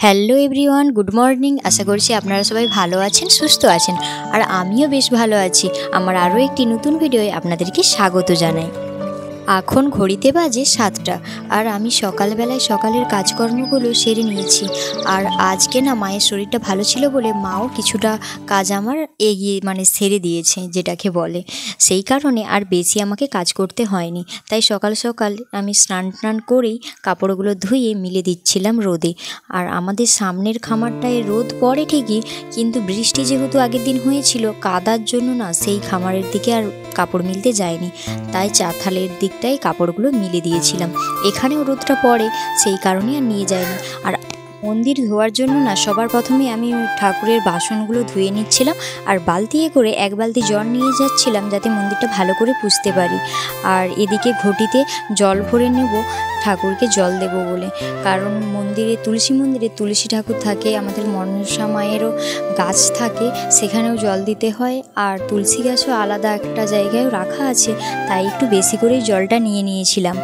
Hello everyone, good morning. আশা করছি আপনারা সবাই ভালো আছেন, সুস্থ আছেন, আর আমিও বেশ ভালো আছি। আমার আরও একটি নতুন ভিডিওয়ে আপনাদেরকে স্বাগত জানাই। এখন ঘড়িতে বাজে 7টা, আর আমি সকালবেলায় সকালের কাজকর্মগুলো সেরে নিয়েছি। আর আজকে না মায়ের শরীরটা ভালো ছিল বলে মাও কিছুটা কাজ আমার এগিয়ে সেরে দিয়েছে, যেটাকে বলে। সেই কারণে আর বেশি আমাকে কাজ করতে হয়নি। তাই সকাল সকাল আমি স্নান করেই কাপড়গুলো ধুয়ে মিলে দিচ্ছিলাম রোদে। আর আমাদের সামনের খামারটায় রোদ পড়ে ঠিকই, কিন্তু বৃষ্টি যেহেতু আগের দিন হয়েছিল, কাদার জন্য না সেই খামারের দিকে আর কাপড় মিলতে যায়নি। তাই চাতালের দিকটাই কাপড়গুলো মিলে দিয়েছিলাম। এখানেও রোদটা পড়ে, সেই কারণে আর নিয়ে যায়নি। আর মন্দির ধোয়ার জন্য না সবার প্রথমে আমি ঠাকুরের বাসনগুলো ধুয়ে নিচ্ছিলাম, আর বালতি করে এক বালতি জল নিয়ে যাচ্ছিলাম, যাতে মন্দিরটা ভালো করে পুছতে পারি। আর এদিকে ঘটিতে জল ভরে নেব ঠাকুরকে জল দেব বলে, কারণ তুলসী মন্দিরে তুলসী ঠাকুর থাকে, আমাদের মনসা মায়েরও গাছ থাকে, সেখানেও জল দিতে হয়। আর তুলসী গাছও আলাদা একটা জায়গায়ও রাখা আছে, তাই একটু বেশি করেই জলটা নিয়ে নিয়েছিলাম।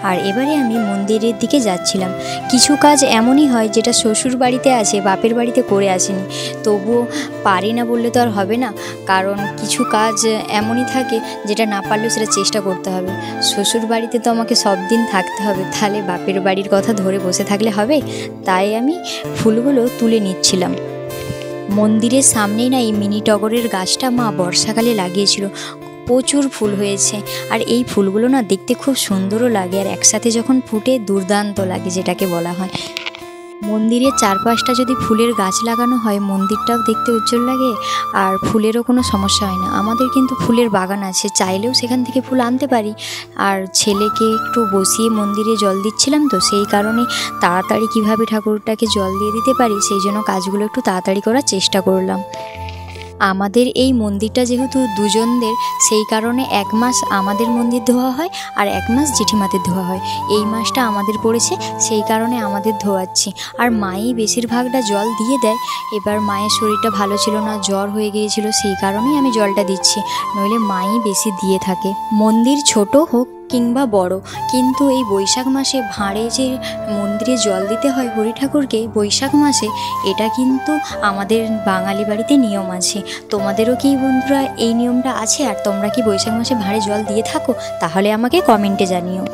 আর এবারে আমি মন্দিরের দিকে যাচ্ছিলাম। কিছু কাজ এমনই হয় যেটা শ্বশুর বাড়িতে আছে, বাপের বাড়িতে করে আসেনি, তবুও পারি না বললে তো আর হবে না। কারণ কিছু কাজ এমনই থাকে যেটা না পারলেও সেটা চেষ্টা করতে হবে। শ্বশুর বাড়িতে তো আমাকে সব দিন থাকতে হবে, তাহলে বাপের বাড়ির কথা ধরে বসে থাকলে হবে? তাই আমি ফুলগুলো তুলে নিচ্ছিলাম। মন্দিরের সামনেই না এই মিনি টগরের গাছটা মা বর্ষাকালে লাগিয়েছিল, প্রচুর ফুল হয়েছে। আর এই ফুলগুলো না দেখতে খুব সুন্দরও লাগে, আর একসাথে যখন ফুটে দুর্দান্ত লাগে, যেটাকে বলা হয়। মন্দিরের চারপাশটা যদি ফুলের গাছ লাগানো হয়, মন্দিরটাও দেখতে উজ্জ্বল লাগে, আর ফুলেরও কোনো সমস্যা হয় না। আমাদের কিন্তু ফুলের বাগান আছে, চাইলেও সেখান থেকে ফুল আনতে পারি। আর ছেলেকে একটু বসিয়ে মন্দিরে জল দিচ্ছিলাম, তো সেই কারণে তাড়াতাড়ি কিভাবে ঠাকুরটাকে জল দিয়ে দিতে পারি, সেই জন্য কাজগুলো একটু তাড়াতাড়ি করার চেষ্টা করলাম। আমাদের এই মন্দিরটা যেহেতু দুজনদের, সেই কারণে 1 মাস আমাদের মন্দির ধোয়া হয় আর 1 মাস জেঠিমাদের ধোয়া হয়। এই মাসটা আমাদের পড়েছে, সেই কারণে আমাদের ধোয়াচ্ছি। আর মাই বেশিরভাগটা জল দিয়ে দেয়। এবার মায়ের শরীরটা ভালো ছিল না, জ্বর হয়ে গিয়েছিল, সেই কারণেই আমি জলটা দিচ্ছি, নইলে মাই বেশি দিয়ে থাকে। মন্দির ছোট হোক কিংবা বড়, কিন্তু এই বৈশাখ মাসে ভাঁড়ে যে মন্দিরে জল দিতে হয় হরি ঠাকুরকে বৈশাখ মাসে, এটা কিন্তু আমাদের বাঙালি বাড়িতে নিয়ম আছে। তোমাদেরও কি বন্ধুরা এই নিয়মটা আছে? আর তোমরা কি বৈশাখ মাসে ভাঁড়ে জল দিয়ে থাকো? তাহলে আমাকে কমেন্টে জানিও।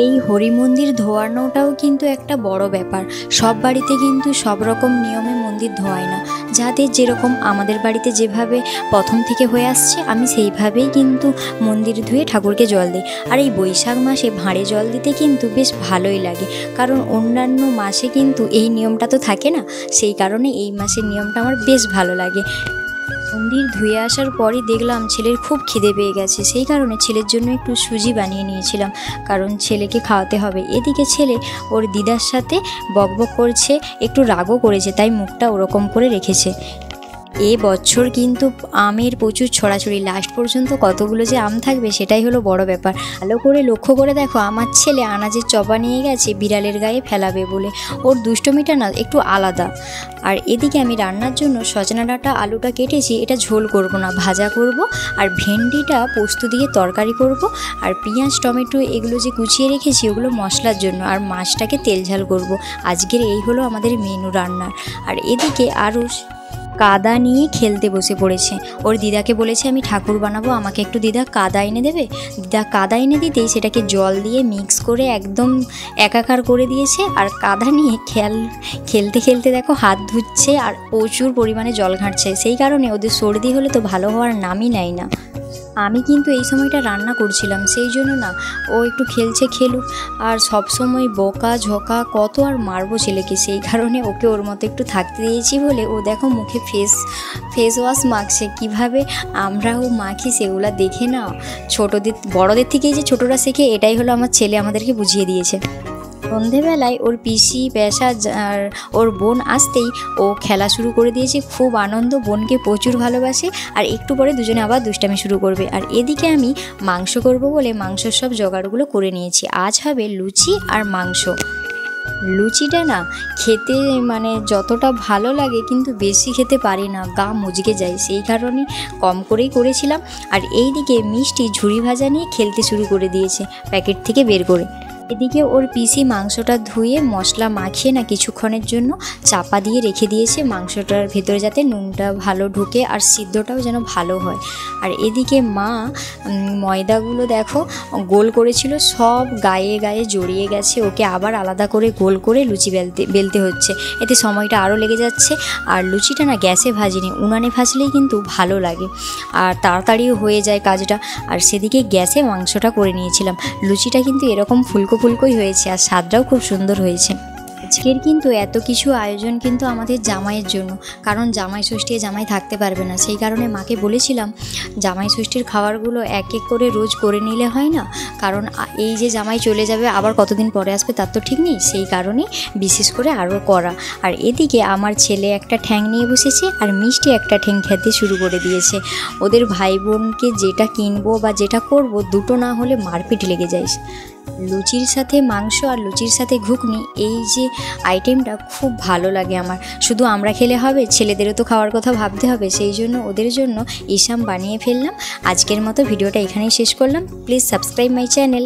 এই হরি মন্দির ধোয়ানোটাও কিন্তু একটা বড় ব্যাপার। সব বাড়িতে কিন্তু সব রকম নিয়মে মন্দির ধোয়ায় না। যাদের যেরকম, আমাদের বাড়িতে যেভাবে প্রথম থেকে হয়ে আসছে, আমি সেইভাবেই কিন্তু মন্দির ধুয়ে ঠাকুরকে জল দিই। আর এই বৈশাখ মাসে ভাঁড়ে জল দিতে কিন্তু বেশ ভালোই লাগে, কারণ অন্যান্য মাসে কিন্তু এই নিয়মটা তো থাকে না। সেই কারণে এই মাসের নিয়মটা আমার বেশ ভালো লাগে। মন্দির ধুয়ে আসার পরই দেখলাম ছেলের খুব খিদে পেয়ে গেছে, সেই কারণে ছেলের জন্য একটু সুজি বানিয়ে নিয়েছিলাম, কারণ ছেলেকে খাওয়াতে হবে। এদিকে ছেলে ওর দিদার সাথে বকবক করছে, একটু রাগও করেছে, তাই মুখটা ওরকম করে রেখেছে। বছর কিন্তু আমের প্রচুর ছড়াছড়ি, লাস্ট পর্যন্ত কতগুলো যে আম থাকবে সেটাই হলো বড় ব্যাপার। ভালো করে লক্ষ্য করে দেখো, আমার ছেলে আনাজের চপা নিয়ে গেছে বিড়ালের গায়ে ফেলাবে বলে। ওর দুষ্টমিটা না একটু আলাদা। আর এদিকে আমি রান্নার জন্য সজনা ডাঁটা আলুটা কেটেছি, এটা ঝোল করব না, ভাজা করব। আর ভেন্ডিটা পোস্ত দিয়ে তরকারি করব। আর পেঁয়াজ টমেটো এগুলো যে কুচিয়ে রেখেছি, ওগুলো মশলার জন্য। আর মাছটাকে তেল ঝাল করব। আজকের এই হলো আমাদের মেনু রান্নার। আর এদিকে আরও কাদা নিয়ে খেলতে বসে পড়েছে। ওর দিদাকে বলেছে আমি ঠাকুর বানাবো, আমাকে একটু দিদা কাদা এনে দেবে। দিদা কাদা এনে দিতেই সেটাকে জল দিয়ে মিক্স করে একদম একাকার করে দিয়েছে। আর কাদা নিয়ে খেলতে খেলতে দেখো হাত ধুচ্ছে, আর প্রচুর পরিমাণে জল ঘাঁটছে। সেই কারণে ওদের সর্দি হলে তো ভালো হওয়ার নামই নেয় না। আমি কিন্তু এই সময়টা রান্না করছিলাম, সেই জন্য না ও একটু খেলছে, খেলুক। আর সব সময় বকা ঝকা কত আর মারবো ছেলেকে, সেই কারণে ওকে ওর মতো একটু থাকতে দিয়েছি বলে ও দেখো মুখে ফেস ওয়াশ মাখছে। কীভাবে আমরাও মাখি সেগুলো দেখে না বড়দের থেকেই যে ছোটরা শেখে, এটাই হলো আমার ছেলে আমাদেরকে বুঝিয়ে দিয়েছে। সন্ধেবেলায় ওর পিসি পেশা আর ওর বোন আসতেই ও খেলা শুরু করে দিয়েছে, খুব আনন্দ, বোনকে প্রচুর ভালোবাসে। আর একটু পরে দুজনে আবার দুষ্টামি শুরু করবে। আর এদিকে আমি মাংস করব বলে মাংসর সব জোগাড়গুলো করে নিয়েছি। আজ হবে লুচি আর মাংস। লুচিটা না খেতে যতটা ভালো লাগে, কিন্তু বেশি খেতে পারি না, গা মুজকে যায়, সেই কারণে কম করেই করেছিলাম। আর এই দিকে মিষ্টি ঝুড়ি ভাজা নিয়ে খেলতে শুরু করে দিয়েছে প্যাকেট থেকে বের করে। এদিকে ওর পিসি মাংসটা ধুয়ে মশলা মাখিয়ে না কিছুক্ষণের জন্য চাপা দিয়ে রেখে দিয়েছে, মাংসটার ভেতরে যাতে নুনটা ভালো ঢুকে আর সিদ্ধটাও যেন ভালো হয়। আর এদিকে মা ময়দাগুলো দেখো গোল করেছিল, সব গায়ে গায়ে জড়িয়ে গেছে, ওকে আবার আলাদা করে গোল করে লুচি বেলতে হচ্ছে, এতে সময়টা আরও লেগে যাচ্ছে। আর লুচিটা না গ্যাসে ভাজিনি, উনানে ভাজলেই কিন্তু ভালো লাগে আর তাড়াতাড়িও হয়ে যায় কাজটা। আর সেদিকে গ্যাসে মাংসটা করে নিয়েছিলাম। লুচিটা কিন্তু এরকম ফুলকো ফুলকোই হয়েছে আর স্বাদটাও খুব সুন্দর হয়েছে। আজকের কিন্তু এত কিছু আয়োজন কিন্তু আমাদের জামাইয়ের জন্য, কারণ জামাই ষষ্ঠী জামাই থাকতে পারবে না, সেই কারণে মাকে বলেছিলাম জামাই ষষ্ঠীর খাবারগুলো এক এক করে রোজ করে নিলে হয় না, কারণ এই যে জামাই চলে যাবে আবার কতদিন পরে আসবে তার তো ঠিক নেই, সেই কারণেই বিশেষ করে আরও করা। আর এদিকে আমার ছেলে একটা ঠ্যাং নিয়ে বসেছে আর মিষ্টি একটা ঠ্যাং খেতে শুরু করে দিয়েছে। ওদের ভাই বোনকে যেটা কিনবো বা যেটা করব দুটো না হলে মারপিট লেগে যায়। লুচির সাথে মাংস আর লুচির সাথে ঘুগনি, এই যে আইটেমটা খুব ভালো লাগে আমার। শুধু আমরা খেলে হবে, ছেলেদেরও তো খাওয়ার কথা ভাবতে হবে, সেই জন্য ওদের জন্য ইসাম বানিয়ে ফেললাম। আজকের মতো ভিডিওটা এখানেই শেষ করলাম। Please subscribe my channel.